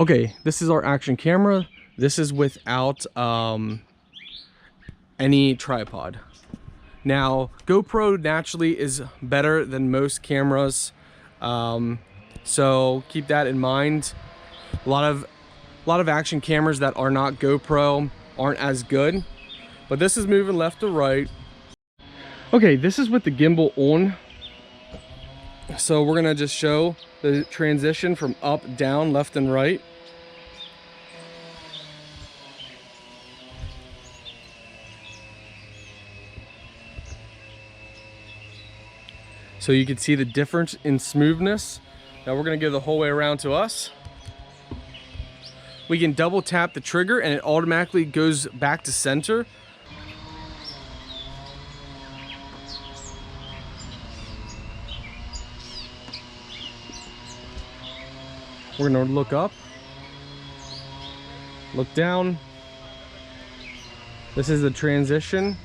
Okay, this is our action camera. This is without any tripod. Now, GoPro naturally is better than most cameras, so keep that in mind. A lot of action cameras that are not GoPro aren't as good, but this is moving left to right. Okay, this is with the gimbal on. So we're gonna just show the transition from up, down, left, and right. So you can see the difference in smoothness. Now we're gonna go the whole way around to us. We can double tap the trigger and it automatically goes back to center. We're gonna look up, look down. This is the transition.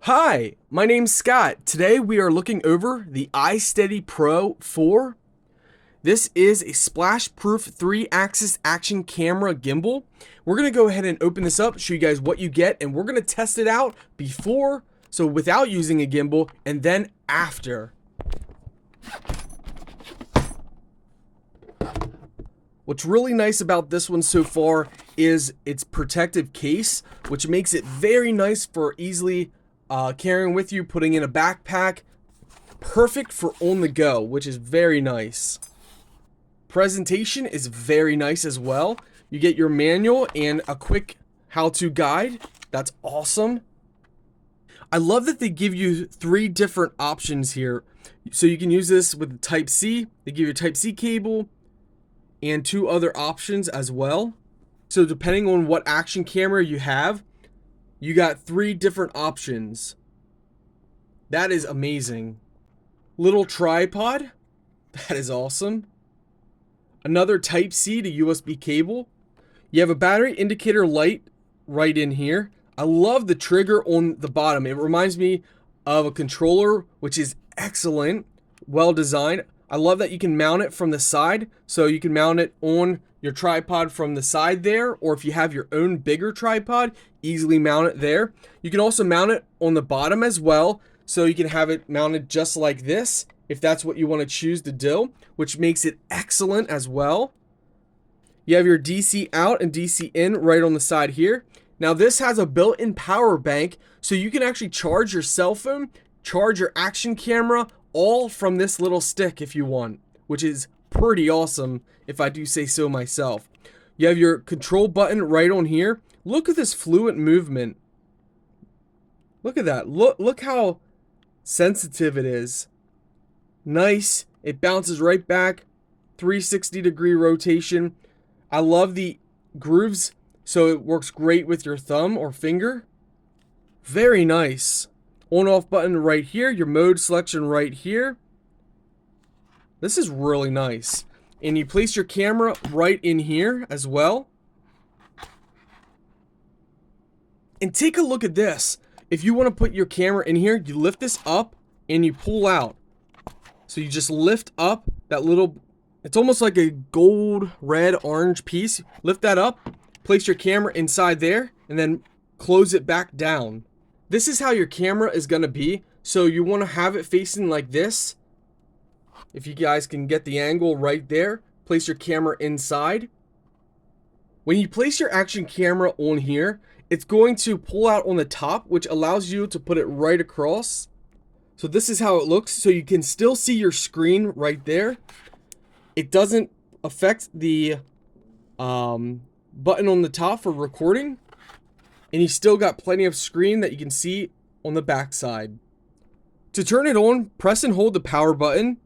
Hi, my name's Scott. Today we are looking over the iSteady Pro4. This is a splash-proof 3-axis action camera gimbal. We're going to go ahead and open this up, show you guys what you get, and we're going to test it out before, so without using a gimbal, and then after. What's really nice about this one so far is its protective case, which makes it very nice for easily carrying with you, putting in a backpack. Perfect for on the go, which is very nice. Presentation is very nice as well. You get your manual and a quick how-to guide. That's awesome. I love that they give you 3 different options here. So you can use this with Type-C. They give you a Type-C cable and 2 other options as well. So depending on what action camera you have, you got 3 different options. That is amazing. Little tripod. That is awesome. Another Type-C to USB cable. You have a battery indicator light right in here. I love the trigger on the bottom. It reminds me of a controller, which is excellent. Well designed. I love that you can mount it from the side. So you can mount it on your tripod from the side there, or if you have your own bigger tripod, easily mount it there. You can also mount it on the bottom as well, so you can have it mounted just like this if that's what you want to choose to do, which makes it excellent as well. You have your DC out and DC in right on the side here. Now this has a built-in power bank, so you can actually charge your cell phone, charge your action camera, all from this little stick if you want, which is pretty awesome if I do say so myself. You have your control button right on here. Look at this fluent movement. Look at that. Look how sensitive it is. Nice. It bounces right back. 360-degree rotation. I love the grooves, so it works great with your thumb or finger. Very nice. On-off button right here. Your mode selection right here. This is really nice. And you place your camera right in here as well. And take a look at this. If you want to put your camera in here, you lift this up and you pull out. So you just lift up that little, it's almost like a gold, red, orange piece. Lift that up, place your camera inside there, and then close it back down. This is how your camera is going to be. So you want to have it facing like this. If you guys can get the angle right there, place your camera inside. When you place your action camera on here, it's going to pull out on the top, which allows you to put it right across. So this is how it looks. So you can still see your screen right there. It doesn't affect the button on the top for recording. And you still got plenty of screen that you can see on the back side. To turn it on, press and hold the power button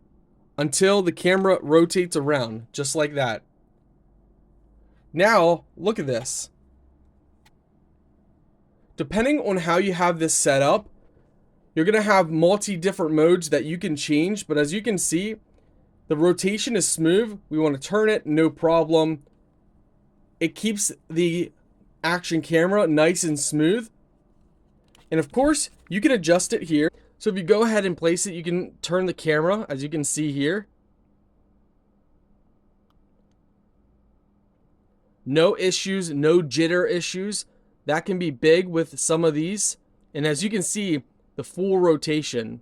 until the camera rotates around, just like that. Now, look at this. Depending on how you have this set up, you're going to have different modes that you can change, but as you can see, the rotation is smooth. We want to turn it, no problem. It keeps the action camera nice and smooth. And of course, you can adjust it here. So if you go ahead and place it, you can turn the camera, as you can see here. No issues, no jitter issues. That can be big with some of these. And as you can see, the full rotation.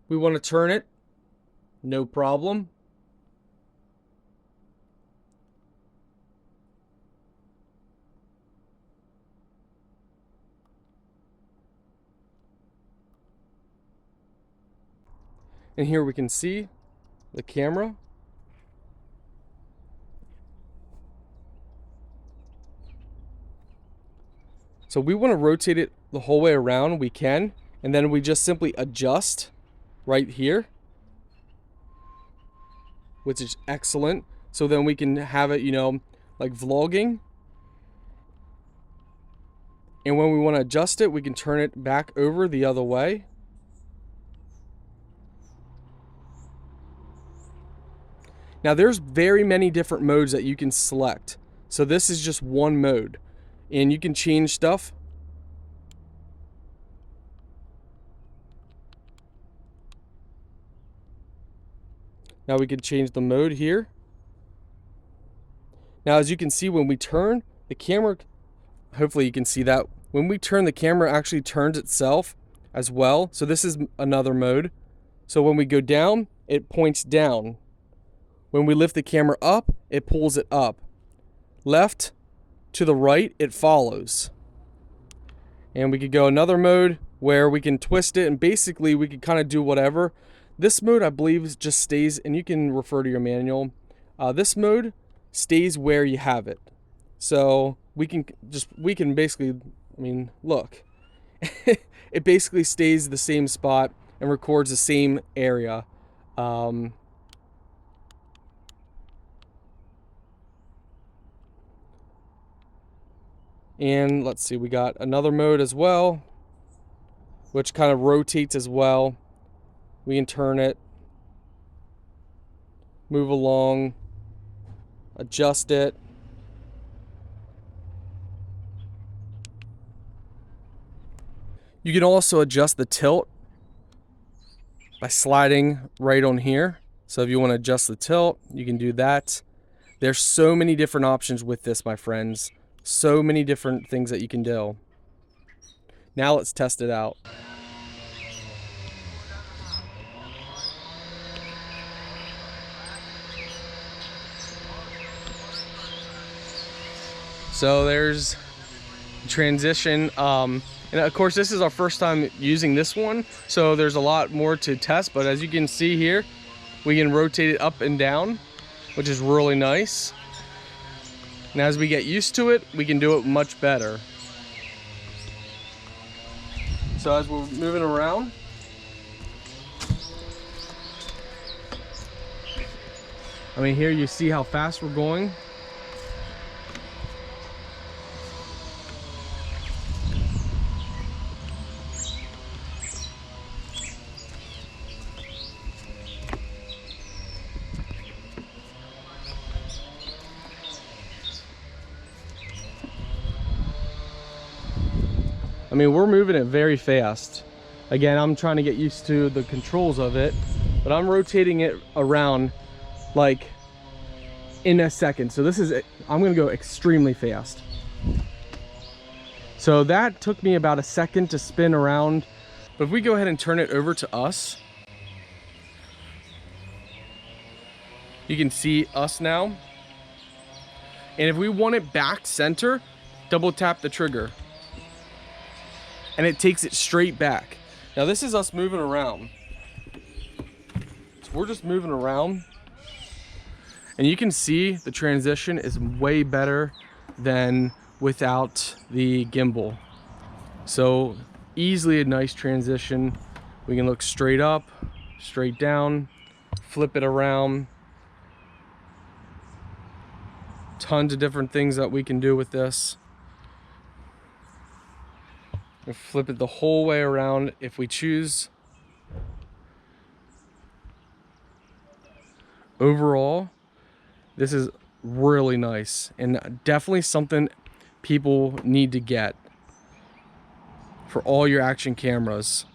We want to turn it, no problem. And here we can see the camera. So we want to rotate it the whole way around, we can, and then we just simply adjust right here, which is excellent. So then we can have it, you know, like vlogging. And when we want to adjust it, we can turn it back over the other way. Now there's very many different modes that you can select. So this is just one mode. And you can change stuff. Now we can change the mode here. Now as you can see, when we turn the camera, hopefully you can see that. When we turn, the camera actually turns itself as well. So this is another mode. So when we go down, it points down. When we lift the camera up, it pulls it up. Left to the right, it follows. And we could go another mode where we can twist it, and basically we could kind of do whatever. This mode, I believe, just stays, and you can refer to your manual. This mode stays where you have it. So we can basically, I mean, look. It basically stays the same spot and records the same area. And let's see, we got another mode as well, which kind of rotates as well. We can turn it, move along, adjust it. You can also adjust the tilt by sliding right on here. So if you want to adjust the tilt, you can do that. There's so many different options with this, my friends. So many different things that you can do. Now let's test it out. So there's transition. And of course, this is our first time using this one, so there's a lot more to test. But as you can see here, we can rotate it up and down, which is really nice. And as we get used to it, we can do it much better. So as we're moving around, I mean, here you see how fast we're going. I mean, we're moving it very fast. Again, I'm trying to get used to the controls of it, but I'm rotating it around like in a second. So this is, I'm gonna go extremely fast. So that took me about a second to spin around. But if we go ahead and turn it over to us, you can see us now. And if we want it back center, double tap the trigger. And it takes it straight back. Now this is us moving around. So we're just moving around. And you can see the transition is way better than without the gimbal. So easily a nice transition. We can look straight up, straight down, flip it around. Tons of different things that we can do with this. And flip it the whole way around if we choose. Overall, this is really nice and definitely something people need to get. for all your action cameras.